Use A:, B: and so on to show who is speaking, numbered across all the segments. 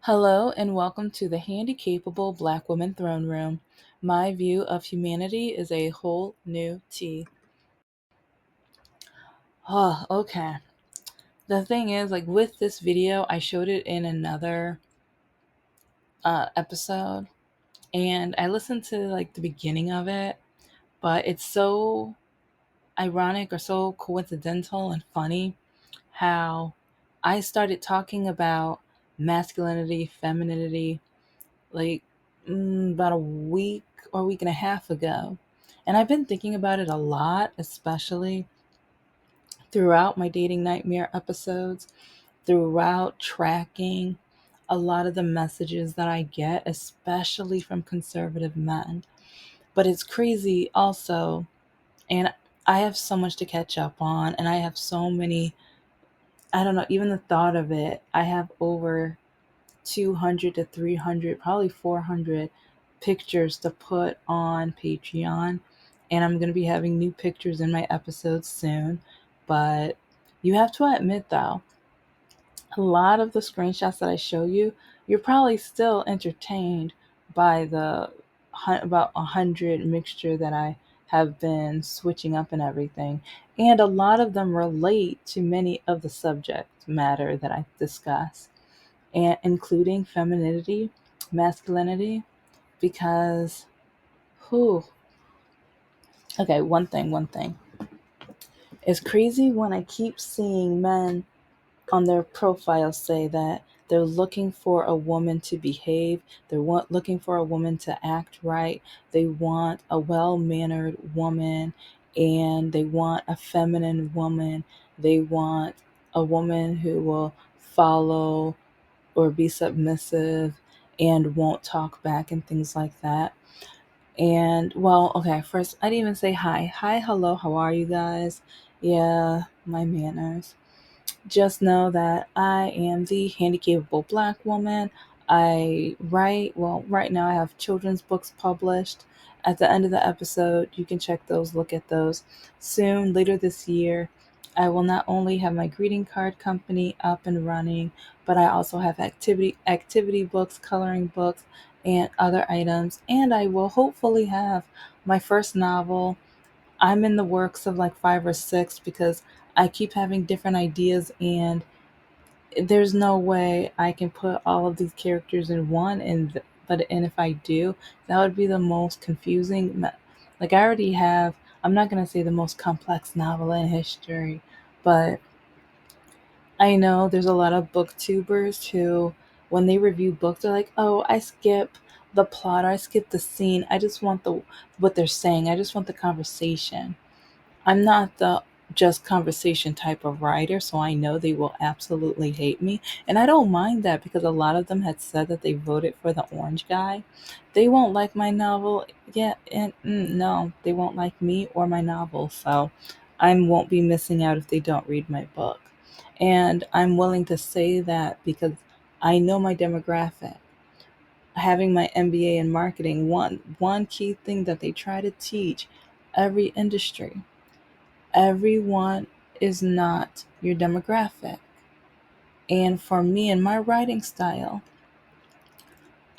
A: Hello and welcome to the Handicapable Black Woman Throne Room. My view of humanity is a whole new tea. Oh, okay. The thing is, with this video, I showed it in another episode, and I listened to the beginning of it, but it's so ironic or so coincidental and funny how I started talking about masculinity, femininity, like about a week or week and a half ago. And I've been thinking about it a lot, especially throughout my dating nightmare episodes, throughout tracking a lot of the messages that I get, especially from conservative men. But it's crazy also, and I have so much to catch up on, and I have so many, I don't know, even the thought of it, I have over 200 to 300, probably 400 pictures to put on Patreon. And I'm going to be having new pictures in my episodes soon. But you have to admit, though, a lot of the screenshots that I show you, you're probably still entertained by the about 100 mixture that I have been switching up and everything. And a lot of them relate to many of the subject matter that I discuss, and including femininity, masculinity, because who? Okay, one thing. It's crazy when I keep seeing men on their profiles say that they're looking for a woman to behave, looking for a woman to act right, they want a well-mannered woman, and they want a feminine woman, they want a woman who will follow or be submissive and won't talk back and things like that. And well, okay, first I didn't even say hi. Hi, hello, how are you guys? Yeah, my manners. Just know that I am the handicapable Black woman. I write, well, right now I have children's books published. At the end of the episode, you can check those, look at those. Soon, later this year, I will not only have my greeting card company up and running, but I also have activity books, coloring books, and other items. And I will hopefully have my first novel. I'm in the works of like five or six because I keep having different ideas, and there's no way I can put all of these characters in one. And if I do, that would be the most confusing. Like I already have. I'm not gonna say the most complex novel in history, but I know there's a lot of booktubers who, when they review books, they're like, "Oh, I skip the plot or I skip the scene. I just want the what they're saying. I just want the conversation." I'm not the just conversation type of writer, so I know they will absolutely hate me. And I don't mind that because a lot of them had said that they voted for the orange guy. They won't like my novel. Yeah, and no, they won't like me or my novel. So I won't be missing out if they don't read my book. And I'm willing to say that because I know my demographic. Having my MBA in marketing, one key thing that they try to teach every industry: everyone is not your demographic. And for me and my writing style,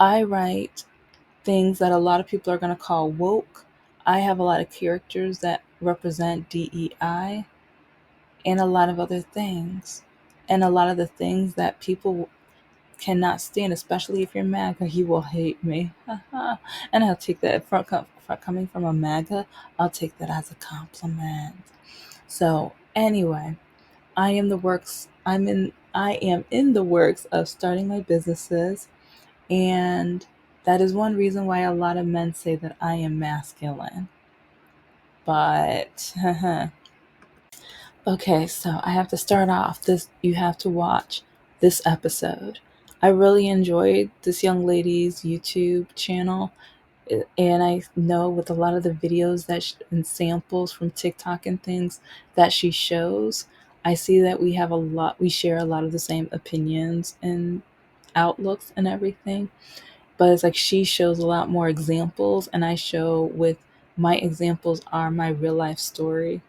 A: I write things that a lot of people are going to call woke. I have a lot of characters that represent DEI and a lot of other things. And a lot of the things that people cannot stand, especially if you're MAGA, you will hate me. And I'll take that for coming from a MAGA, I'll take that as a compliment. So, anyway, I am in the works of starting my businesses, and that is one reason why a lot of men say that I am masculine. But okay, so I have to start off this. You have to watch this episode. I really enjoyed this young lady's YouTube channel, and I know with a lot of the videos and samples from TikTok and things that she shows, I see that we share a lot of the same opinions and outlooks and everything. But it's like she shows a lot more examples, and I show with my examples are my real life story.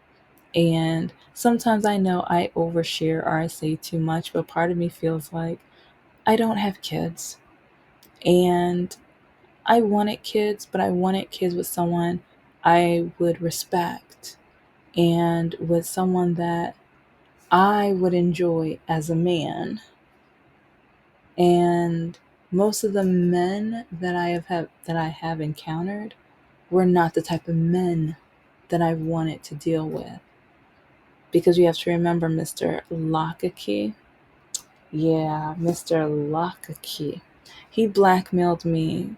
A: And sometimes I know I overshare or I say too much, but part of me feels like I don't have kids, and I wanted kids, but I wanted kids with someone I would respect and with someone that I would enjoy as a man. And most of the men that I have encountered were not the type of men that I wanted to deal with. Because you have to remember Mr. Lockakey. Yeah, Mr. Lockakey. He blackmailed me,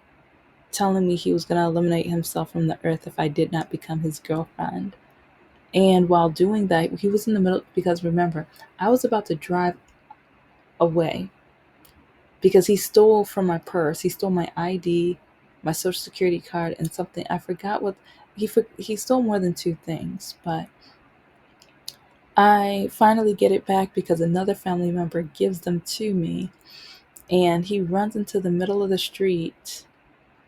A: telling me he was going to eliminate himself from the earth if I did not become his girlfriend. And while doing that, he was in the middle, because remember, I was about to drive away because he stole from my purse. He stole my ID, my social security card, and something I forgot what he stole more than two things, but I finally get it back because another family member gives them to me, and he runs into the middle of the street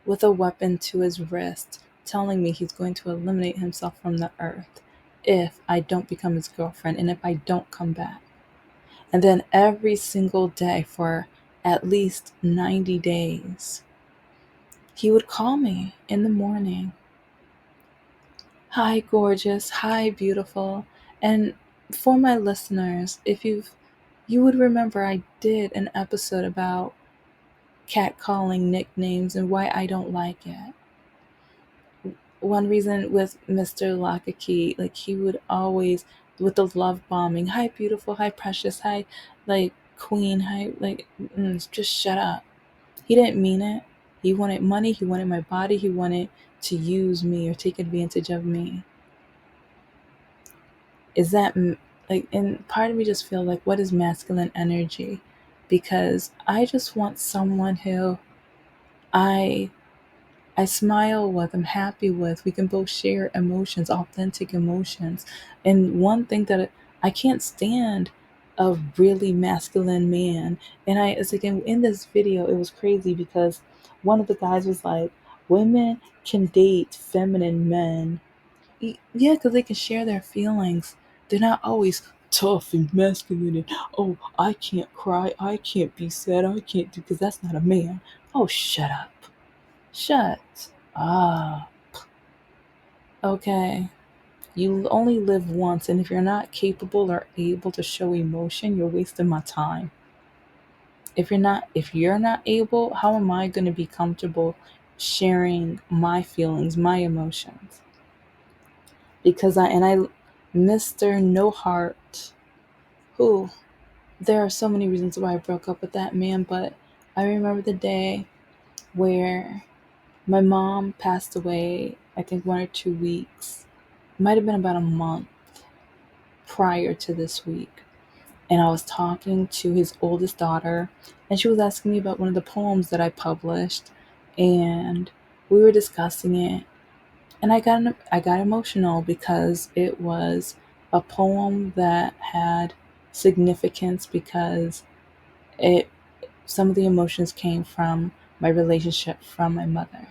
A: with a weapon to his wrist, telling me he's going to eliminate himself from the earth if I don't become his girlfriend and if I don't come back. And then every single day for at least 90 days, he would call me in the morning. Hi, gorgeous. Hi, beautiful. And for my listeners, if you would remember I did an episode about catcalling nicknames and why I don't like it. One reason with Mr. Lockakey, like he would always, with the love bombing, hi, beautiful, hi, precious, hi, like, queen, hi, like, just shut up. He didn't mean it. He wanted money, he wanted my body, he wanted to use me or take advantage of me. Is that, like, and part of me just feel like, what is masculine energy? Because I just want someone who I I smile with, I'm happy with. We can both share emotions, authentic emotions. And one thing that I can't stand a really masculine man. And it's like in this video, it was crazy because one of the guys was like, women can date feminine men. Yeah, because they can share their feelings. They're not always tough and masculine and, oh, I can't cry, I can't be sad, I can't do, because that's not a man. Oh, shut up. Shut up. Okay. You only live once, and if you're not capable or able to show emotion, you're wasting my time. If you're not able, how am I going to be comfortable sharing my feelings, my emotions? Because Mr. No Heart, who, there are so many reasons why I broke up with that man, but I remember the day where my mom passed away, I think 1 or 2 weeks. It might have been about a month prior to this week. And I was talking to his oldest daughter, and she was asking me about one of the poems that I published, and we were discussing it. And I got emotional because it was a poem that had significance because it some of the emotions came from my relationship from my mother.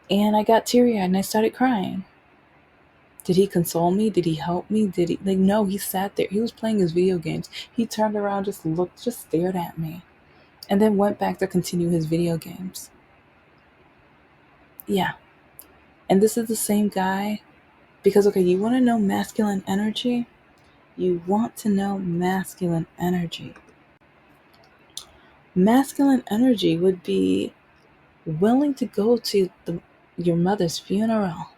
A: And I got teary-eyed and I started crying. Did he console me? Did he help me? Did he, like, no, he sat there. He was playing his video games. He turned around, just looked, just stared at me, and then went back to continue his video games. Yeah. And this is the same guy because, okay, you want to know masculine energy? You want to know masculine energy. Masculine energy would be willing to go to your mother's funeral.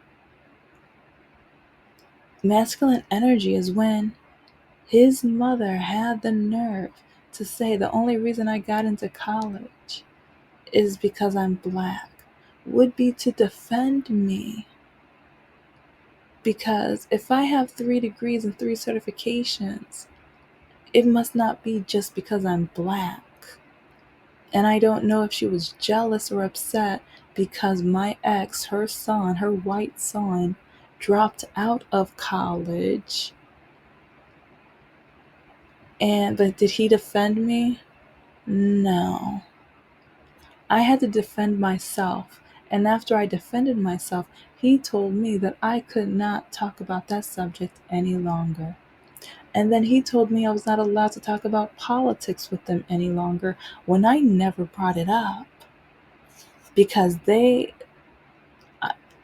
A: Masculine energy is when his mother had the nerve to say the only reason I got into college is because I'm black, would be to defend me. Because if I have 3 degrees and 3 certifications, it must not be just because I'm black. And I don't know if she was jealous or upset because my ex, her son, her white son, dropped out of college. But did he defend me? No. I had to defend myself. And after I defended myself, he told me that I could not talk about that subject any longer. And then he told me I was not allowed to talk about politics with them any longer when I never brought it up because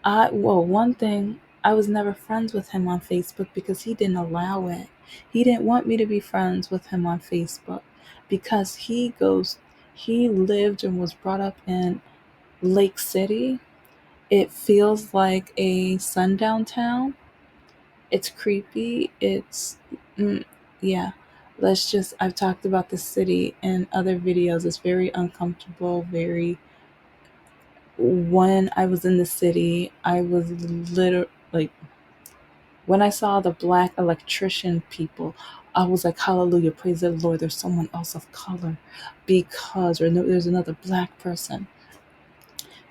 A: I, well, one thing, I was never friends with him on Facebook because he didn't allow it. He didn't want me to be friends with him on Facebook because he lived and was brought up in Lake City. It feels like a sundown town. It's creepy. Mm, yeah. I've talked about the city in other videos. It's very uncomfortable, very. When I was in the city, I was literally like, when I saw the black electrician people, I was like, hallelujah, praise the Lord, there's someone else of color because, or no, there's another black person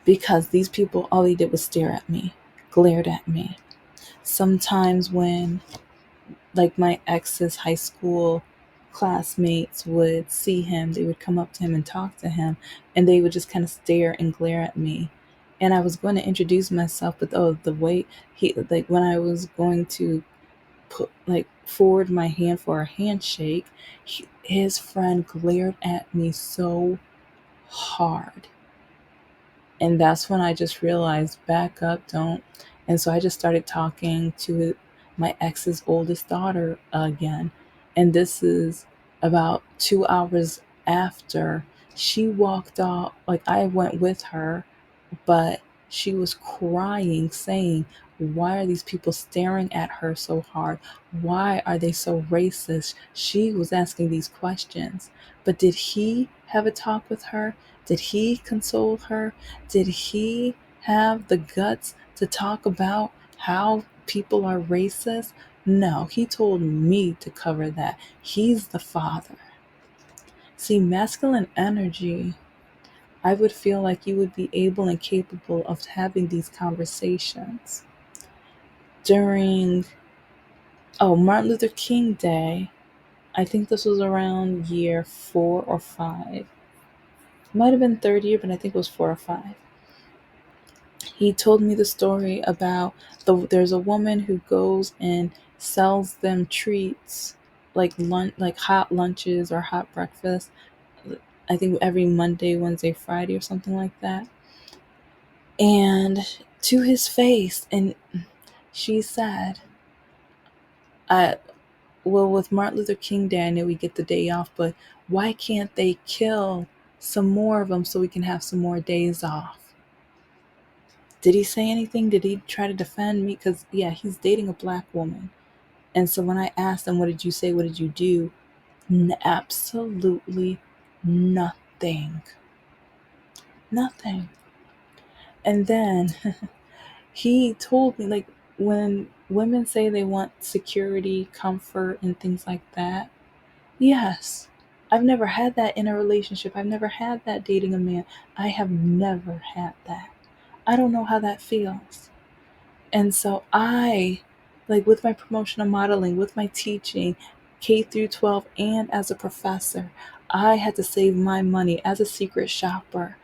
A: because these people, all they did was stare at me, glared at me. Sometimes when like my ex's high school classmates would see him, they would come up to him and talk to him, and they would just kind of stare and glare at me. And I was going to introduce myself, but oh, the way he, like when I was going to put like forward my hand for a handshake, his friend glared at me so hard. And that's when I just realized, back up, don't. And so I just started talking to my ex's oldest daughter again. And this is about 2 hours after she walked off. Like I went with her, but she was crying, saying, why are these people staring at her so hard? Why are they so racist? She was asking these questions. But did he have a talk with her? Did he console her? Did he have the guts to talk about how people are racist? No, he told me to cover that. He's the father. See, masculine energy, I would feel like you would be able and capable of having these conversations. During, Martin Luther King Day, I think this was around year 4 or 5. Might have been third year, but I think it was 4 or 5. He told me the story about there's a woman who goes and sells them treats like like hot lunches or hot breakfast. I think every Monday, Wednesday, Friday, or something like that. And to his face, and she said, "I well, with Martin Luther King Day, I know we get the day off, but why can't they kill some more of them so we can have some more days off?" Did he say anything? Did he try to defend me? Because, yeah, he's dating a black woman. And so when I asked him, what did you say? What did you do? Absolutely nothing. Nothing. And then he told me, like, when women say they want security, comfort, and things like that, yes, I've never had that in a relationship. I've never had that dating a man. I have never had that. I don't know how that feels. And so like with my promotional modeling, with my teaching, K through 12, and as a professor, I had to save my money as a secret shopper.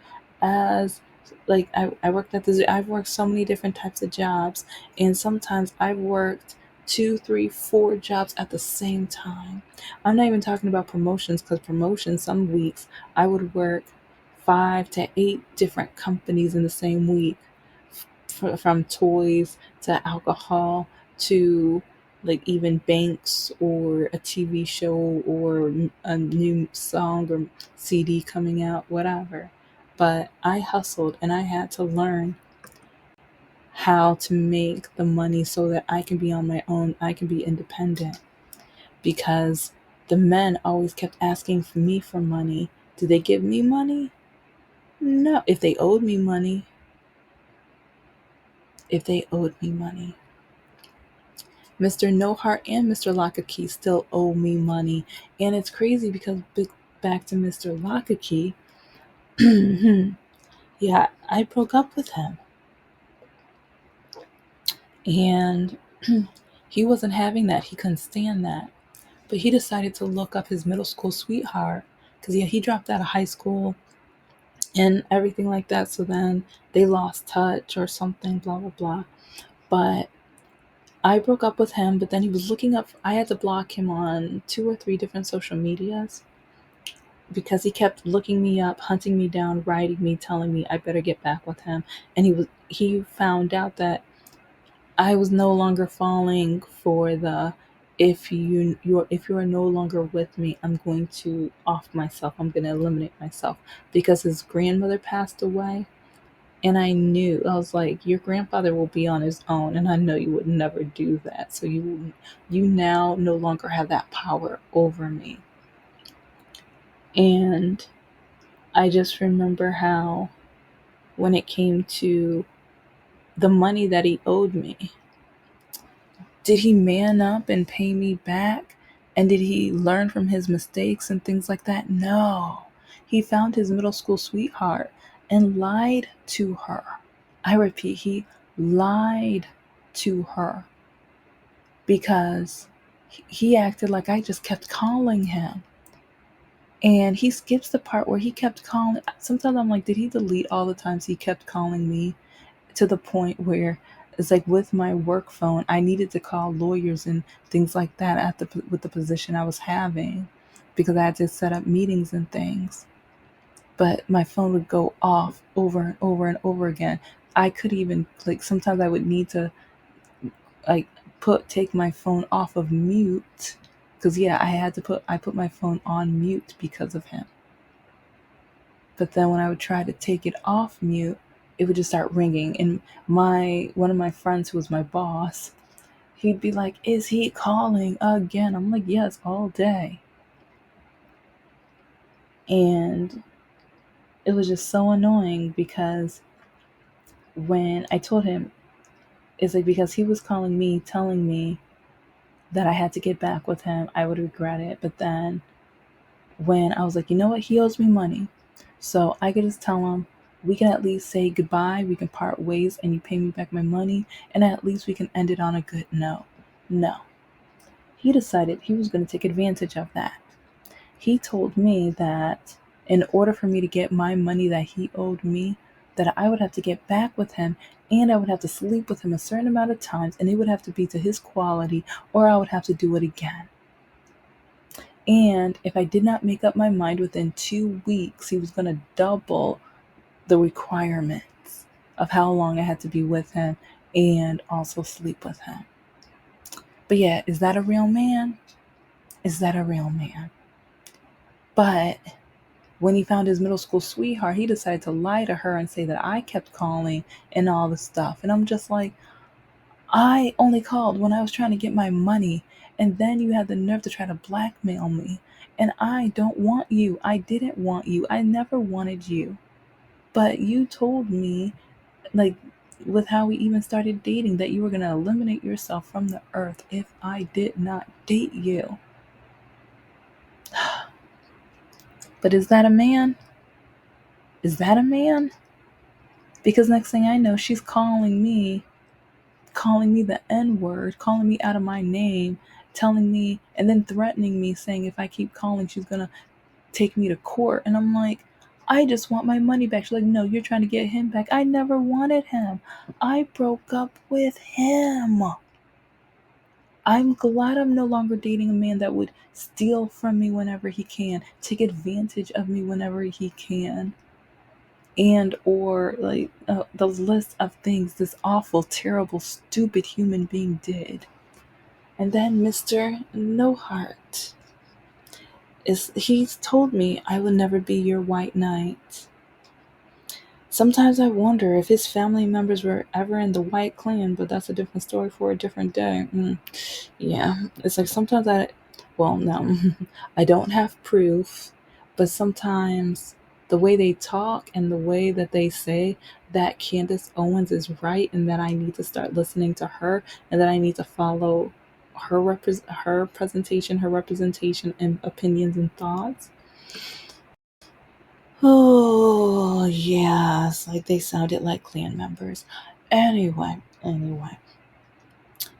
A: As like I worked at the zoo. I've worked so many different types of jobs, and sometimes I've worked 2, 3, 4 jobs at the same time. I'm not even talking about promotions, because promotions, some weeks I would work 5 to 8 different companies in the same week, from toys to alcohol to like even banks or a TV show or a new song or CD coming out, whatever. But I hustled and I had to learn how to make the money so that I can be on my own, I can be independent. Because the men always kept asking for me for money. Did they give me money? No. If they owed me money. Mr. No Heart and Mr. Lockakey still owe me money. And it's crazy because back to Mr. Lockakey, yeah, I broke up with him. And he wasn't having that. He couldn't stand that. But he decided to look up his middle school sweetheart because, yeah, he dropped out of high school and everything like that. So then they lost touch or something, blah, blah, blah. But I broke up with him, but then he was looking up. I had to block him on 2 or 3 different social medias because he kept looking me up, hunting me down, writing me, telling me I better get back with him. And he found out that I was no longer falling for the if you are no longer with me, I'm going to off myself. I'm going to eliminate myself because his grandmother passed away. And I was like, your grandfather will be on his own, and I know you would never do that. So you now no longer have that power over me. And I just remember how when it came to the money that he owed me, did he man up and pay me back? And did he learn from his mistakes and things like that? No. He found his middle school sweetheart and lied to her. I repeat, he lied to her because he acted like I just kept calling him. And he skips the part where he kept calling. Sometimes I'm like, did he delete all the times he kept calling me, to the point where it's like with my work phone, I needed to call lawyers and things like that with the position I was having because I had to set up meetings and things. But my phone would go off over and over and over again. I could even like sometimes I would need to like take my phone off of mute because yeah, I put my phone on mute because of him. But then when I would try to take it off mute, it would just start ringing. And my one of my friends who was my boss, he'd be like, "Is he calling again?" I'm like, "Yes, all day." And it was just so annoying because when I told him, it's like because he was calling me, telling me that I had to get back with him, I would regret it. But then when I was like, you know what, he owes me money. So I could just tell him, we can at least say goodbye, we can part ways, and you pay me back my money, and at least we can end it on a good note. No. He decided he was going to take advantage of that. He told me that in order for me to get my money that he owed me, that I would have to get back with him and I would have to sleep with him a certain amount of times and it would have to be to his quality or I would have to do it again. And if I did not make up my mind within 2 weeks, he was going to double the requirements of how long I had to be with him and also sleep with him. But yeah, is that a real man? Is that a real man? But when he found his middle school sweetheart, he decided to lie to her and say that I kept calling and all this stuff. And I'm just like, I only called when I was trying to get my money. And then you had the nerve to try to blackmail me. And I don't want you. I didn't want you. I never wanted you. But you told me, like, with how we even started dating, that you were going to eliminate yourself from the earth if I did not date you. But is that a man? Is that a man? Because next thing I know, she's calling me the N word, calling me out of my name, telling me, and then threatening me, saying if I keep calling, she's gonna take me to court. And I'm like, I just want my money back. She's like, no, you're trying to get him back. I never wanted him. I broke up with him. I'm glad I'm no longer dating a man that would steal from me whenever he can, take advantage of me whenever he can, and or like the list of things this awful, terrible, stupid human being did. And then Mr. No Heart he's told me I will never be your white knight. Sometimes I wonder if his family members were ever in the White Clan, but that's a different story for a different day. Yeah, it's like sometimes well, no, I don't have proof, but sometimes the way they talk and the way that they say that Candace Owens is right and that I need to start listening to her and that I need to follow her presentation, her representation and opinions and thoughts. Oh, yes, like they sounded like clan members. Anyway.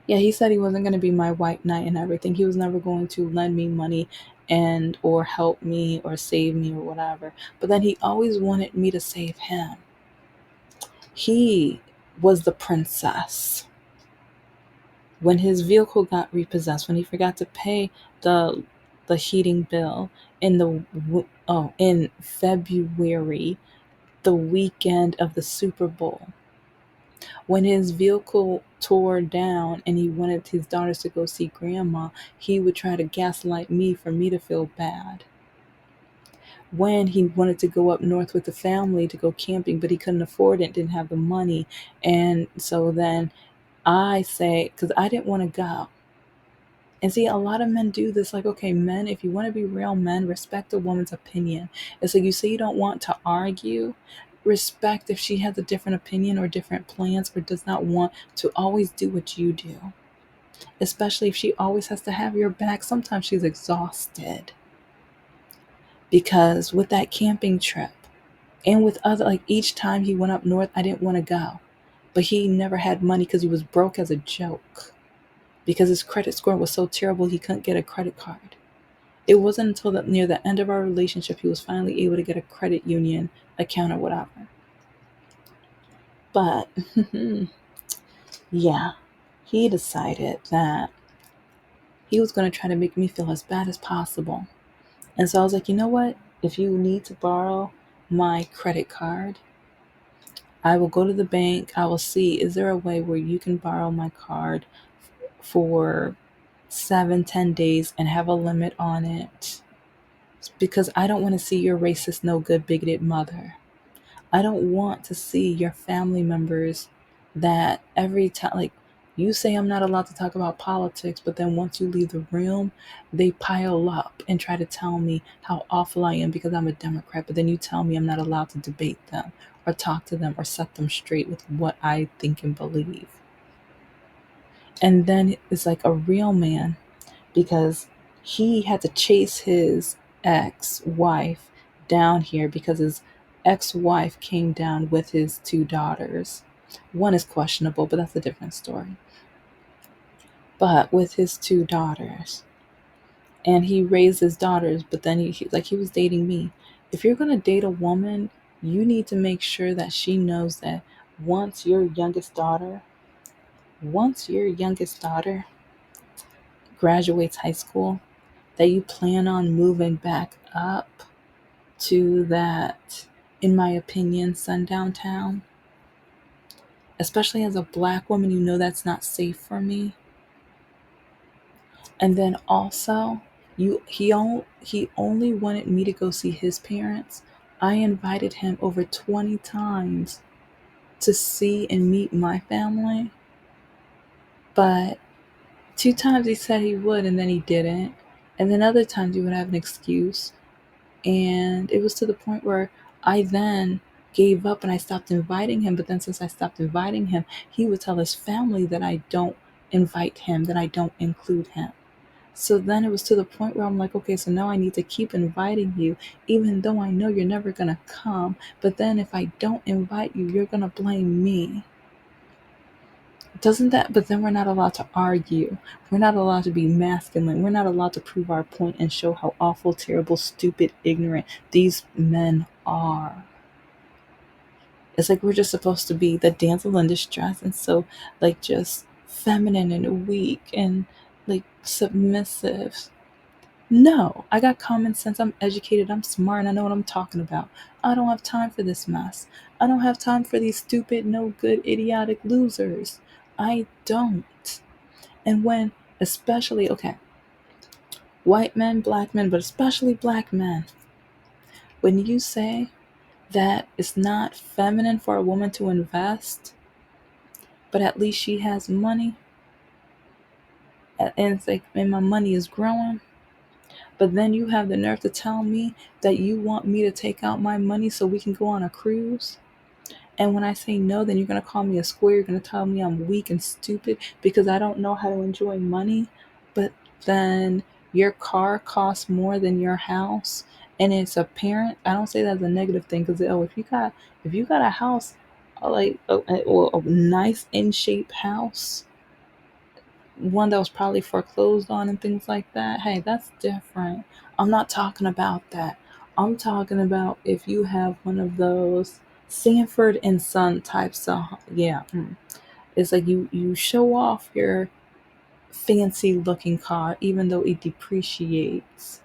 A: Yeah, he said he wasn't going to be my white knight and everything. He was never going to lend me money and or help me or save me or whatever. But then he always wanted me to save him. He was the princess. When his vehicle got repossessed, when he forgot to pay the the heating bill in in February, the weekend of the Super Bowl, when his vehicle tore down and he wanted his daughters to go see grandma, he would try to gaslight me for me to feel bad. When he wanted to go up north with the family to go camping, but he couldn't afford it, didn't have the money. And so then I say, because I didn't want to go. And see, a lot of men do this. Like, okay, men, if you want to be real men, respect a woman's opinion. It's like you say you don't want to argue. Respect if she has a different opinion or different plans or does not want to always do what you do. Especially if she always has to have your back. Sometimes she's exhausted. Because with that camping trip and with other, like each time he went up north, I didn't want to go. But he never had money because he was broke as a joke. Because his credit score was so terrible, he couldn't get a credit card. It wasn't until near the end of our relationship he was finally able to get a credit union account or whatever. But yeah, he decided that he was going to try to make me feel as bad as possible. And so I was like, you know what? If you need to borrow my credit card, I will go to the bank. I will see, is there a way where you can borrow my card for 7, 10 days and have a limit on it? Because I don't want to see your racist, no good, bigoted mother. I don't want to see your family members that every time, like, you say I'm not allowed to talk about politics, but then once you leave the room, they pile up and try to tell me how awful I am because I'm a Democrat. But then you tell me I'm not allowed to debate them or talk to them or set them straight with what I think and believe. And then it's like a real man because he had to chase his ex-wife down here because his ex-wife came down with his two daughters. One is questionable, but that's a different story. But with his two daughters, and he raised his daughters, but then he was dating me. If you're gonna date a woman, you need to make sure that she knows that once your youngest daughter, once your youngest daughter graduates high school, that you plan on moving back up to that, in my opinion, sundown town. Especially as a black woman, you know that's not safe for me. And then also, he only wanted me to go see his parents. I invited him over 20 times to see and meet my family. But 2 times he said he would and then he didn't. And then other times he would have an excuse. And it was to the point where I then gave up and I stopped inviting him. But then since I stopped inviting him, he would tell his family that I don't invite him, that I don't include him. So then it was to the point where I'm like, okay, so now I need to keep inviting you, even though I know you're never going to come. But then if I don't invite you, you're going to blame me. Doesn't that, but then we're not allowed to argue. We're not allowed to be masculine. We're not allowed to prove our point and show how awful, terrible, stupid, ignorant these men are. It's like we're just supposed to be the damsel in distress and so like just feminine and weak and like submissive. No, I got common sense. I'm educated. I'm smart. And I know what I'm talking about. I don't have time for this mess. I don't have time for these stupid, no good, idiotic losers. I don't. And when, especially, okay, white men, black men, but especially black men, when you say that it's not feminine for a woman to invest, but at least she has money, and it's like, and my money is growing, but then you have the nerve to tell me that you want me to take out my money so we can go on a cruise. And when I say no, then you're going to call me a square. You're going to tell me I'm weak and stupid because I don't know how to enjoy money. But then your car costs more than your house. And it's apparent. I don't say that's a negative thing because, oh, if you got a house, like a nice in shape house, one that was probably foreclosed on and things like that, hey, that's different. I'm not talking about that. I'm talking about if you have one of those Sanford and Son types of, yeah. It's like you show off your fancy looking car, even though it depreciates.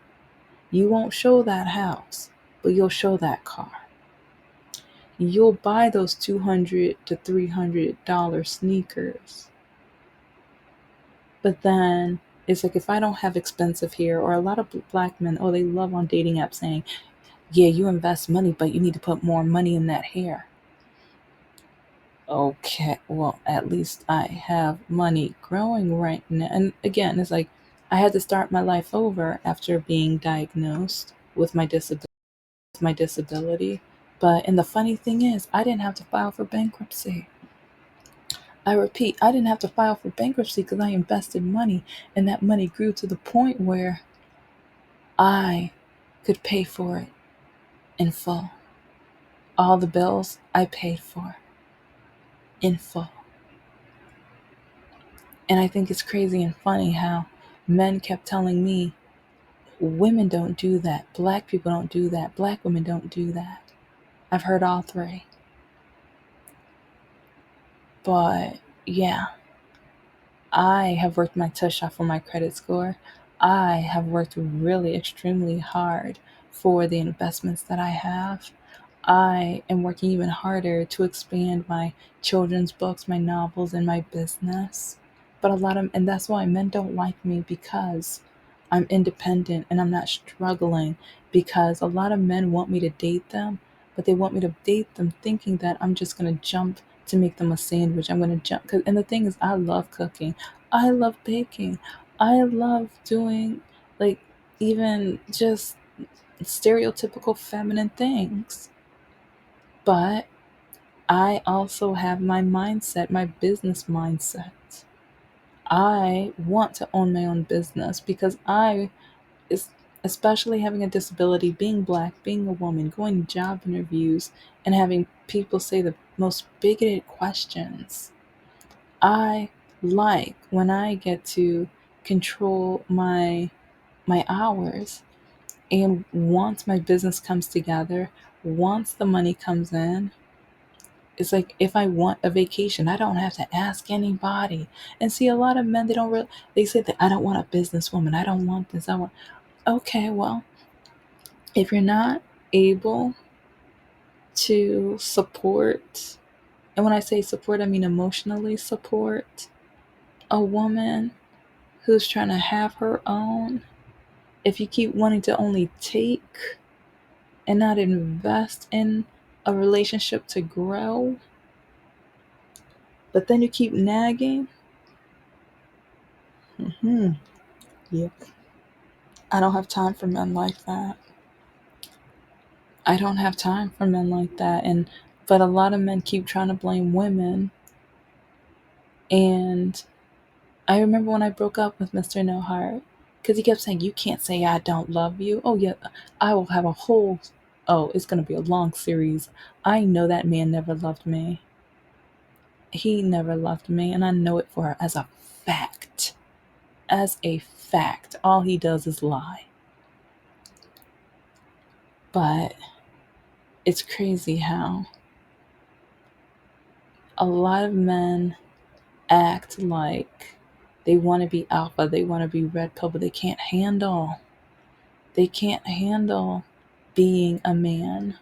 A: You won't show that house, but you'll show that car. You'll buy those $200 to $300 sneakers. But then it's like, if I don't have expensive hair, or a lot of black men, oh, they love on dating apps saying, yeah, you invest money, but you need to put more money in that hair. Okay, well, at least I have money growing right now. And again, it's like, I had to start my life over after being diagnosed with my disability. But and the funny thing is, I didn't have to file for bankruptcy. I repeat, I didn't have to file for bankruptcy because I invested money, and that money grew to the point where I could pay for it in full. All the bills I paid for in full. And I think it's crazy and funny how men kept telling me, women don't do that, black people don't do that, black women don't do that. I've heard all three. But yeah, I have worked my tush off for my credit score. I have worked really extremely hard for the investments that I have. I am working even harder to expand my children's books, my novels, and my business. But and that's why men don't like me, because I'm independent and I'm not struggling. Because a lot of men want me to date them, but they want me to date them thinking that I'm just going to jump to make them a sandwich. I'm going to jump. And the thing is, I love cooking. I love baking. I love doing, like, even just stereotypical feminine things. But I also have my mindset, my business mindset. I want to own my own business because is especially having a disability, being black, being a woman, going to job interviews and having people say the most bigoted questions. I like when I get to control my hours, and once my business comes together, once the money comes in, it's like, if I want a vacation, I don't have to ask anybody. And see, a lot of men, they say that I don't want a businesswoman. I don't want this. Okay, well, if you're not able to support, and when I say support, I mean emotionally support a woman who's trying to have her own, if you keep wanting to only take and not invest in a relationship to grow, but then you keep nagging, yep, I don't have time for men like that. I don't have time for men like that. But a lot of men keep trying to blame women. And I remember when I broke up with Mr. No Heart, because he kept saying, you can't say I don't love you. Oh, yeah, I will have a whole, oh, it's going to be a long series. I know that man never loved me. He never loved me, and I know it for as a fact. As a fact, all he does is lie. But it's crazy how a lot of men act like they want to be alpha, they want to be red pill, but they can't handle being a man,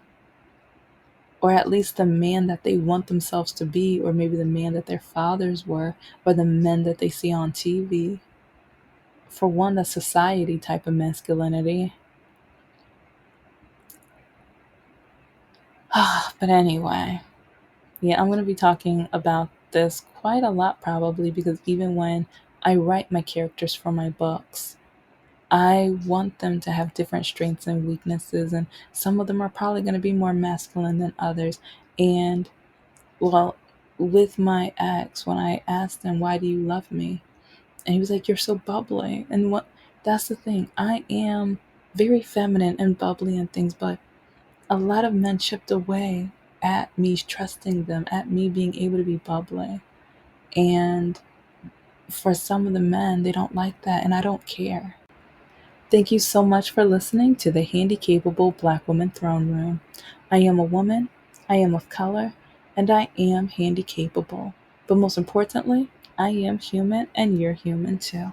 A: or at least the man that they want themselves to be, or maybe the man that their fathers were, or the men that they see on TV. For one, the society type of masculinity. But anyway, yeah, I'm going to be talking about this quite a lot probably, because even when I write my characters for my books, I want them to have different strengths and weaknesses, and some of them are probably going to be more masculine than others. And, well, with my ex, when I asked him, why do you love me? And he was like, you're so bubbly. And that's the thing. I am very feminine and bubbly and things, but a lot of men chipped away at me trusting them, at me being able to be bubbly. And for some of the men, they don't like that, and I don't care. Thank you so much for listening to the Handicapable Black Woman Throne Room. I am a woman, I am of color, and I am handicapable. But most importantly, I am human and you're human too.